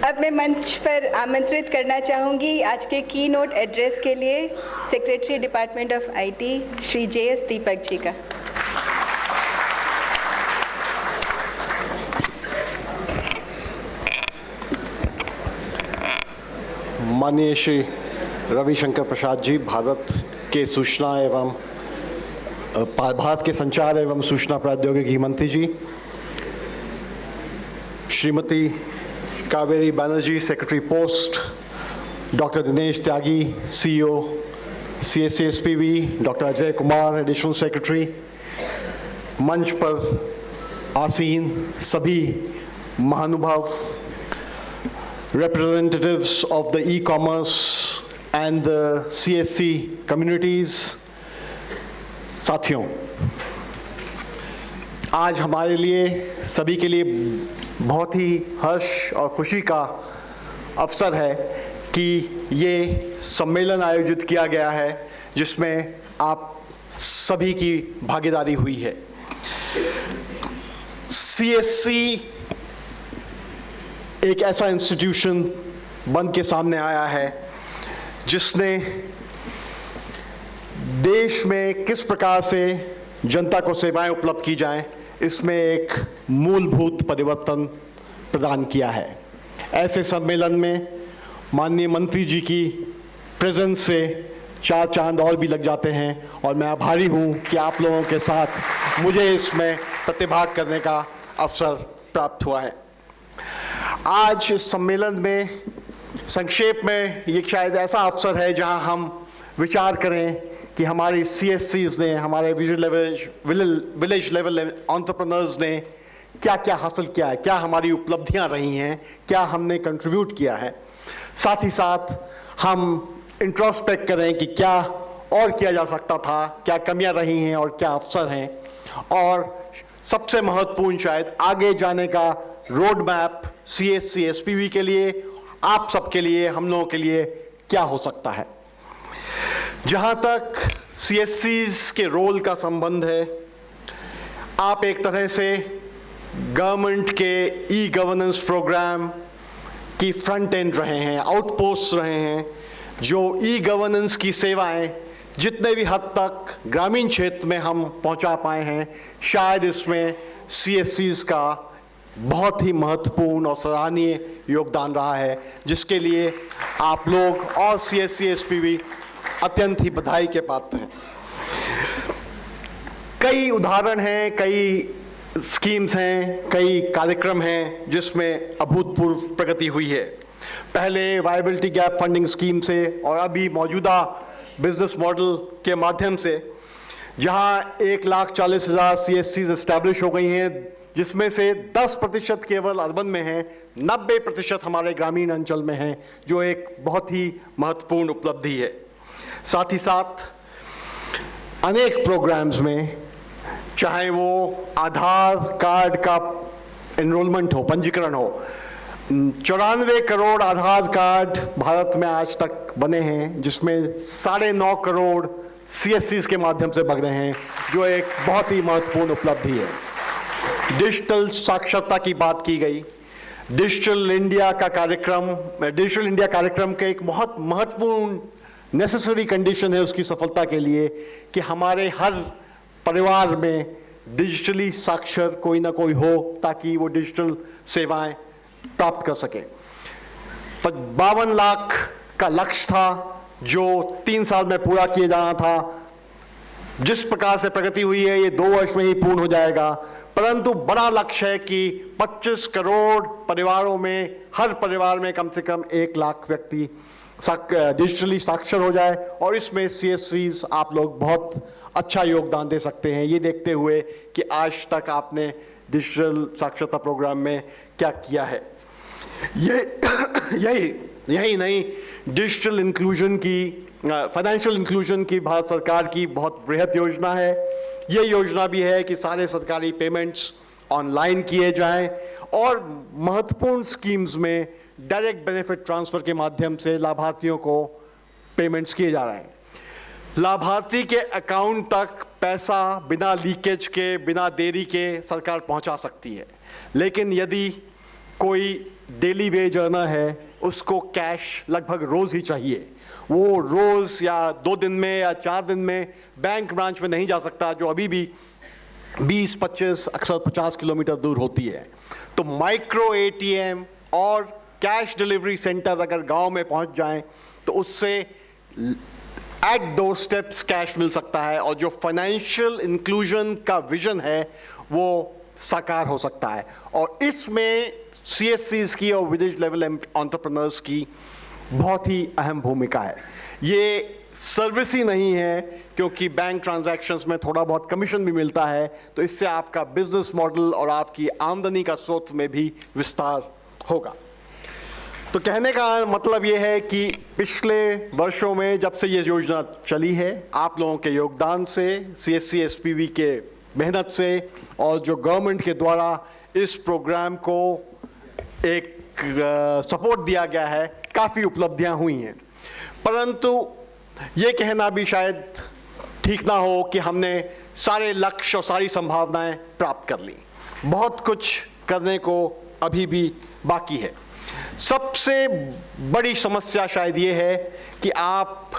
अब मैं मंच पर आमंत्रित करना चाहूँगी आज के की नोट एड्रेस के लिए secretary department of IT Shri J S. Deepak ji का। माननीय श्री रविशंकर प्रसाद जी, भारत के संचार एवं सूचना प्रौद्योगिकी मंत्री जी, Shrimati Kaveri Banerjee, secretary post, doctor Dinesh Tyagi, CEO CSCSPV, doctor Ajay Kumar, additional secretary, मंच पर आसीन सभी महानुभाव, representatives of the e-commerce and the CSC communities, साथियों, आज हमारे लिए सभी के लिए बहुत ही हर्ष और खुशी का अवसर है कि ये सम्मेलन आयोजित किया गया है जिसमें आप सभी की भागीदारी हुई है। CSC एक ऐसा इंस्टीट्यूशन बन के सामने आया है जिसने देश में किस प्रकार से जनता को सेवाएं उपलब्ध की जाएं, इसमें एक मूलभूत परिवर्तन प्रदान किया है। ऐसे सम्मेलन में माननीय मंत्री जी की प्रेजेंस से चार चांद और भी लग जाते हैं और मैं आभारी हूं कि आप लोगों के साथ मुझे इसमें प्रतिभाग करने का अवसर प्राप्त हुआ है। आज इस सम्मेलन में संक्षेप में ये शायद ऐसा अवसर है जहां हम विचार करें कि हमारी CSCs ने, हमारे विलेज लेवल एंटरप्रेन्योर्स ने क्या क्या हासिल किया है, क्या हमारी उपलब्धियां रही हैं, क्या हमने कंट्रीब्यूट किया है। साथ ही साथ हम इंट्रोस्पेक्ट करें कि क्या और किया जा सकता था, क्या कमियां रही हैं और क्या अवसर हैं, और सबसे महत्वपूर्ण शायद आगे जाने का रोड मैप CSC/SPV के लिए, आप सबके लिए, हम लोगों के लिए क्या हो सकता है। जहां तक CSCs के रोल का संबंध है, आप एक तरह से गवर्नमेंट के ई-गवर्नेंस प्रोग्राम की फ्रंट एंड रहे हैं, आउटपोस्ट रहे हैं, जो ई-गवर्नेंस की सेवाएं जितने भी हद तक ग्रामीण क्षेत्र में हम पहुंचा पाए हैं, शायद इसमें CSCs का बहुत ही महत्वपूर्ण और सराहनीय योगदान रहा है, जिसके लिए आप लोग और CSC/SPV अत्यंत ही बधाई के पात्र हैं। कई उदाहरण हैं, कई स्कीम्स हैं, कई कार्यक्रम हैं जिसमें अभूतपूर्व प्रगति हुई है। पहले वायबिलिटी गैप फंडिंग स्कीम से और अभी मौजूदा बिजनेस मॉडल के माध्यम से जहां 1,40,000 CSCs एस्टैब्लिश हो गई हैं, जिसमें से 10% केवल अर्बन में हैं, 90% हमारे ग्रामीण अंचल में हैं, जो एक बहुत ही महत्वपूर्ण उपलब्धि है। साथ ही साथ अनेक प्रोग्राम्स में, चाहे वो आधार कार्ड का एनरोलमेंट हो, पंजीकरण हो, 94 करोड़ आधार कार्ड भारत में आज तक बने हैं, जिसमें 9.5 करोड़ CSCs के माध्यम से बन रहे हैं, जो एक बहुत ही महत्वपूर्ण उपलब्धि है। डिजिटल साक्षरता की बात की गई। डिजिटल इंडिया कार्यक्रम का एक बहुत महत्वपूर्ण नेसेसरी कंडीशन है उसकी सफलता के लिए कि हमारे हर परिवार में डिजिटली साक्षर कोई ना कोई हो, ताकि वो डिजिटल सेवाएं प्राप्त कर सके। 52 लाख का लक्ष्य था जो 3 साल में पूरा किया जाना था। जिस प्रकार से प्रगति हुई है, ये 2 वर्ष में ही पूर्ण हो जाएगा, परंतु बड़ा लक्ष्य है कि 25 करोड़ परिवारों में, हर परिवार में कम से कम 1 लाख व्यक्ति डिजिटली साक्षर हो जाए, और इसमें CSCs आप लोग बहुत अच्छा योगदान दे सकते हैं, ये देखते हुए कि आज तक आपने डिजिटल साक्षरता प्रोग्राम में क्या किया है। यही नहीं, डिजिटल इंक्लूजन की, फाइनेंशियल इंक्लूजन की भारत सरकार की बहुत बृहद योजना है। ये योजना भी है कि सारे सरकारी पेमेंट्स ऑनलाइन किए जाएं, और महत्वपूर्ण स्कीम्स में डायरेक्ट बेनिफिट ट्रांसफर के माध्यम से लाभार्थियों को पेमेंट्स किए जा रहे हैं। लाभार्थी के अकाउंट तक पैसा बिना लीकेज के, बिना देरी के सरकार पहुंचा सकती है, लेकिन यदि कोई डेली वेज अर्नर है उसको कैश लगभग रोज ही चाहिए। वो रोज या 2 दिन में या 4 दिन में बैंक ब्रांच में नहीं जा सकता, जो अभी भी 20-25 अक्सर 50 किलोमीटर दूर होती है। तो माइक्रो एटीएम और कैश डिलीवरी सेंटर अगर गांव में पहुंच जाएं तो उससे एट डोर स्टेप्स कैश मिल सकता है और जो फाइनेंशियल इंक्लूजन का विजन है वो साकार हो सकता है। और इसमें CSCs की और विलेज लेवल एंटरप्रेन्योर्स की बहुत ही अहम भूमिका है। ये सर्विस ही नहीं है, क्योंकि बैंक ट्रांजैक्शंस में थोड़ा बहुत कमीशन भी मिलता है, तो इससे आपका बिजनेस मॉडल और आपकी आमदनी का स्रोत में भी विस्तार होगा। तो कहने का मतलब ये है कि पिछले वर्षों में जब से ये योजना चली है, आप लोगों के योगदान से, CSC SPV के मेहनत से और जो गवर्नमेंट के द्वारा इस प्रोग्राम को एक सपोर्ट दिया गया है, काफ़ी उपलब्धियां हुई हैं। परंतु ये कहना भी शायद ठीक ना हो कि हमने सारे लक्ष्य और सारी संभावनाएं प्राप्त कर ली। बहुत कुछ करने को अभी भी बाकी है। सबसे बड़ी समस्या शायद ये है कि आप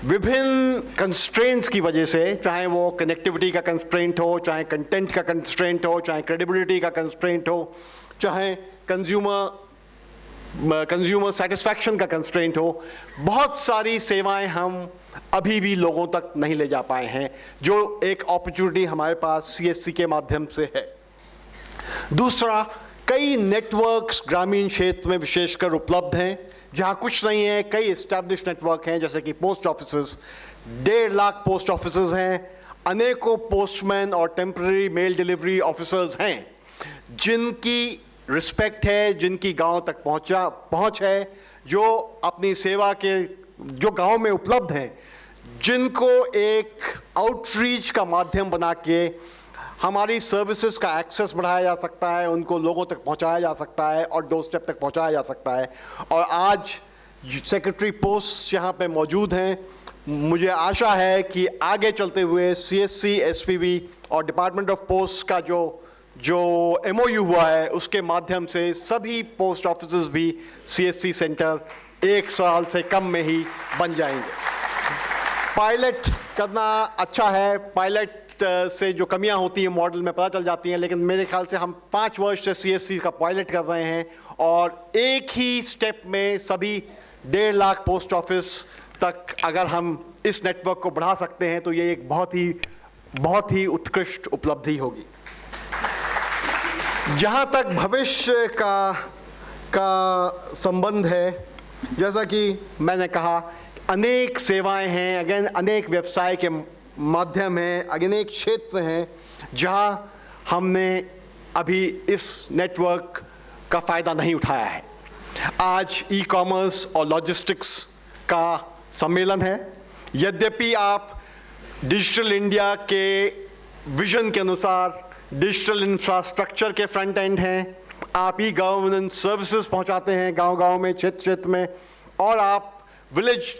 विभिन्न कंस्ट्रेंट्स की वजह से, चाहे वो कनेक्टिविटी का कंस्ट्रेंट हो, चाहे कंटेंट का कंस्ट्रेंट हो, चाहे क्रेडिबिलिटी का कंस्ट्रेंट हो, चाहे कंज्यूमर सेटिस्फैक्शन का कंस्ट्रेंट हो, बहुत सारी सेवाएं हम अभी भी लोगों तक नहीं ले जा पाए हैं, जो एक अपॉर्चुनिटी हमारे पास CSC के माध्यम से है। दूसरा, कई नेटवर्क्स ग्रामीण क्षेत्र में विशेषकर उपलब्ध हैं, जहां कुछ नहीं है, कई एस्टैब्लिश नेटवर्क हैं, जैसे कि post offices, 1.5 lakh post offices हैं, अनेकों पोस्टमैन और टेम्पररी मेल डिलीवरी ऑफिसर्स हैं, जिनकी रिस्पेक्ट है, जिनकी गांव तक पहुंच है, जो अपनी सेवा के जो गांव में उपलब्ध हैं, जिनको एक आउटरीच का माध्यम बना के हमारी सर्विसेज का एक्सेस बढ़ाया जा सकता है, उनको लोगों तक पहुंचाया जा सकता है और डोर स्टेप तक पहुंचाया जा सकता है। और आज सेक्रेटरी पोस्ट यहाँ पे मौजूद हैं, मुझे आशा है कि आगे चलते हुए CSC SPV और डिपार्टमेंट ऑफ पोस्ट का जो MOU हुआ है, उसके माध्यम से सभी पोस्ट ऑफिसेज भी CSC सेंटर 1 साल से कम में ही बन जाएंगे। पायलट करना अच्छा है, पायलट से जो कमियां होती हैं मॉडल में पता चल जाती हैं, लेकिन मेरे ख्याल से हम 5 वर्ष से CSC का पायलट कर रहे हैं और एक ही स्टेप में सभी 1.5 लाख पोस्ट ऑफिस तक अगर हम इस नेटवर्क को बढ़ा सकते हैं तो ये एक बहुत ही उत्कृष्ट उपलब्धि होगी। जहाँ तक भविष्य का संबंध है, जैसा कि मैंने कहा, अनेक सेवाएं हैं, अगेन अनेक व्यवसाय के माध्यम हैं, अनेक क्षेत्र हैं जहां हमने अभी इस नेटवर्क का फ़ायदा नहीं उठाया है। आज ई-कॉमर्स और लॉजिस्टिक्स का सम्मेलन है। यद्यपि आप डिजिटल इंडिया के विजन के अनुसार डिजिटल इंफ्रास्ट्रक्चर के फ्रंट एंड हैं, आप ई गवर्नेंस सर्विसेज पहुंचाते हैं गांव-गांव में, क्षेत्र में, और आप विलेज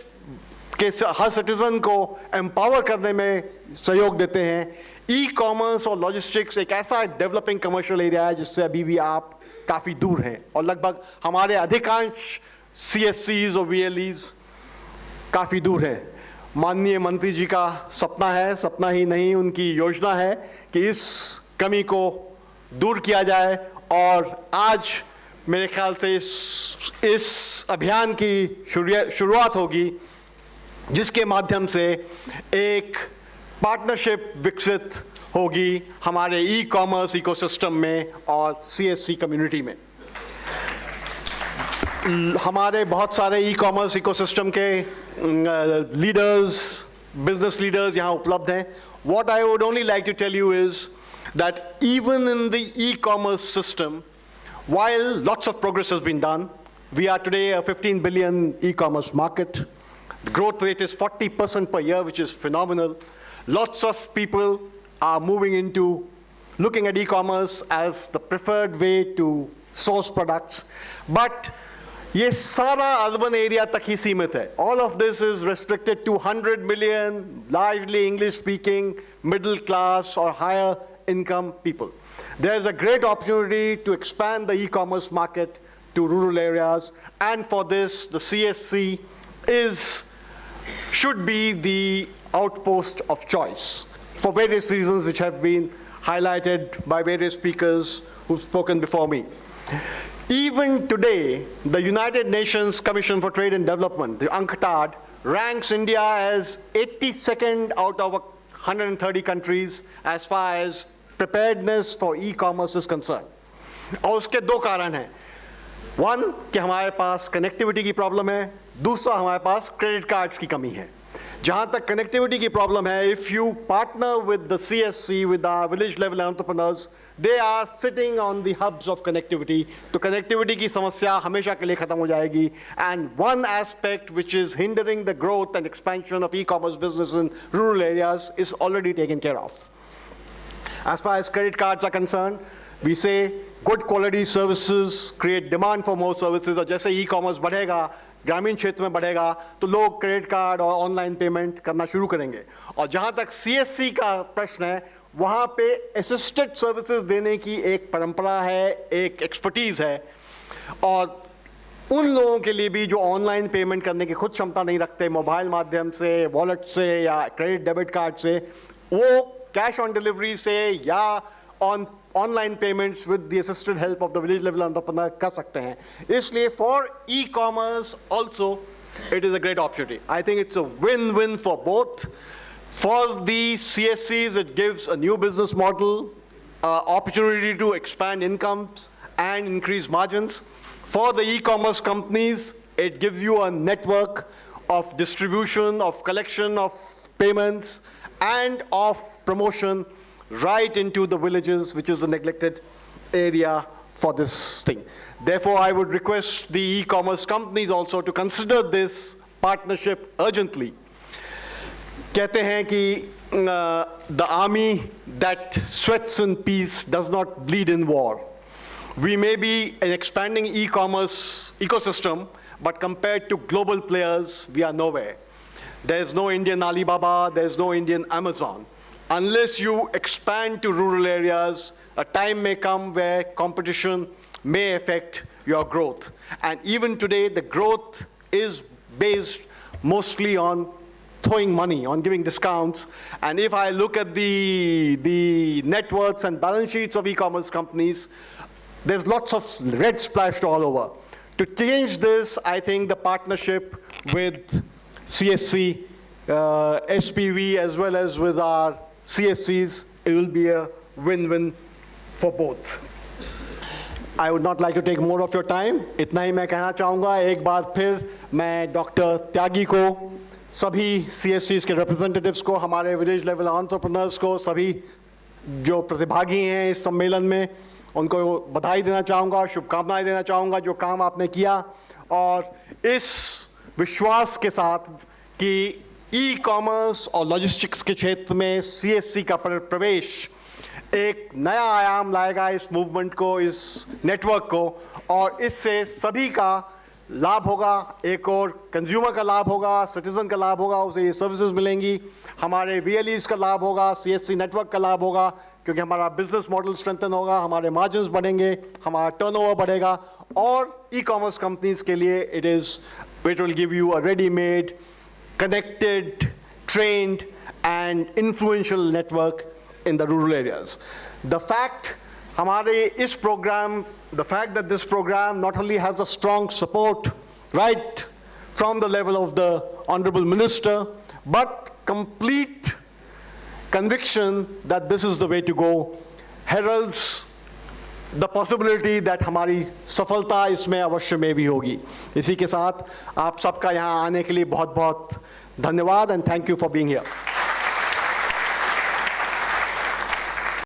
के हर सिटीजन को एम्पावर करने में सहयोग देते हैं। ई कॉमर्स और लॉजिस्टिक्स एक ऐसा डेवलपिंग कमर्शियल एरिया है जिससे अभी भी आप काफ़ी दूर हैं, और लगभग हमारे अधिकांश CSCs और VLEs काफ़ी दूर हैं। माननीय मंत्री जी का सपना है, सपना ही नहीं उनकी योजना है कि इस कमी को दूर किया जाए, और आज मेरे ख्याल से इस अभियान की शुरुआत होगी, जिसके माध्यम से एक पार्टनरशिप विकसित होगी हमारे ई कॉमर्स इकोसिस्टम में और CSC कम्युनिटी में। हमारे बहुत सारे ई कॉमर्स इकोसिस्टम के लीडर्स, बिजनेस लीडर्स यहाँ उपलब्ध हैं। What I would only like to tell you is that even in the e-commerce system, while lots of progress has been done, we are today a 15 billion e-commerce market. The growth rate is 40% per year, which is phenomenal. Lots of people are moving into looking at e-commerce as the preferred way to source products. But ये सारा urban area तक ही सीमित है. All of this is restricted to 100 million largely English speaking middle class or higher income people. There is a great opportunity to expand the e-commerce market to rural areas, and for this, the CSC should be the outpost of choice for various reasons which have been highlighted by various speakers who've spoken before me. Even today, the United Nations Commission for Trade and Development, the UNCTAD, ranks India as 82nd out of 130 countries as far as preparedness for e-commerce is concerned. और उसके दो कारण हैं. One, कि हमारे पास connectivity की problem है. दूसरा, हमारे पास क्रेडिट कार्ड्स की कमी है. जहां तक कनेक्टिविटी की प्रॉब्लम है, if you partner with the CSC, with our village level entrepreneurs, they are sitting on the hubs of connectivity. तो कनेक्टिविटी की समस्या हमेशा के लिए खत्म हो जाएगी. And one aspect which is hindering the growth and expansion of e-commerce business in rural areas is already taken care of. As far as credit cards are concerned, we say good quality services create demand for more services. और जैसे e-commerce बढ़ेगा, ग्रामीण क्षेत्र में बढ़ेगा, तो लोग credit card और ऑनलाइन पेमेंट करना शुरू करेंगे. और जहां तक CSC का प्रश्न है, वहां पे असिस्टेड सर्विसेज देने की एक परंपरा है, एक एक्सपर्टीज है. और उन लोगों के लिए भी जो ऑनलाइन पेमेंट करने की खुद क्षमता नहीं रखते, मोबाइल माध्यम से, वॉलेट से या क्रेडिट डेबिट कार्ड से, वो कैश ऑन डिलीवरी से या online payments with the assisted help of the village level entrepreneur कर सकते हैं. इसलिए for e commerce also it is a great opportunity. I think it's a win win for both. For the CSCs, it gives a new business model, opportunity to expand incomes and increase margins. For the e-commerce companies, it gives you a network of distribution, of collection of payments, and of promotion right into the villages, which is a neglected area for this thing. Therefore, I would request the e-commerce companies also to consider this partnership urgently. कहते हैं कि the army that sweats in peace does not bleed in war. We may be an expanding e-commerce ecosystem, but compared to global players, we are nowhere. There's no Indian Alibaba, there's no Indian Amazon. Unless you expand to rural areas, a time may come where competition may affect your growth. And even today, the growth is based mostly on throwing money, on giving discounts. And if I look at the net worths and balance sheets of e-commerce companies, there's lots of red splashed all over. To change this, I think the partnership with CSC, SPV, as well as with our CSCs, it will be a win-win for both. I would not like to take more of your time. इतना ही मैं कहना चाहूँगा. एक बार फिर मैं doctor त्यागी को, सभी CSCs के रिप्रेजेंटेटिव्स को, हमारे विलेज लेवल एंटरप्रेन्योर्स को, सभी जो प्रतिभागी हैं इस सम्मेलन में, उनको बधाई देना चाहूँगा, शुभकामनाएं देना चाहूँगा जो काम आपने किया. और इस विश्वास के साथ कि ई कॉमर्स और लॉजिस्टिक्स के क्षेत्र में CSC का प्रवेश एक नया आयाम लाएगा इस मूवमेंट को, इस नेटवर्क को, और इससे सभी का लाभ होगा. एक और कंज्यूमर का लाभ होगा, सिटीजन का लाभ होगा, उसे ये सर्विसेज मिलेंगी. हमारे VLEs का लाभ होगा, CSC नेटवर्क का लाभ होगा, क्योंकि हमारा बिजनेस मॉडल स्ट्रेंथन होगा, हमारे मार्जिन्स बढ़ेंगे, हमारा टर्नओवर बढ़ेगा. और ई कॉमर्स कंपनीज के लिए it will give you a ready made, connected, trained, and influential network in the rural areas. The fact that this program not only has a strong support right from the level of the Honorable Minister, but complete conviction that this is the way to go, heralds the possibility that हमारी सफलता इसमें अवश्य में भी होगी. इसी के साथ आप सबका यहाँ आने के लिए बहुत बहुत धन्यवाद, and thank you for being here.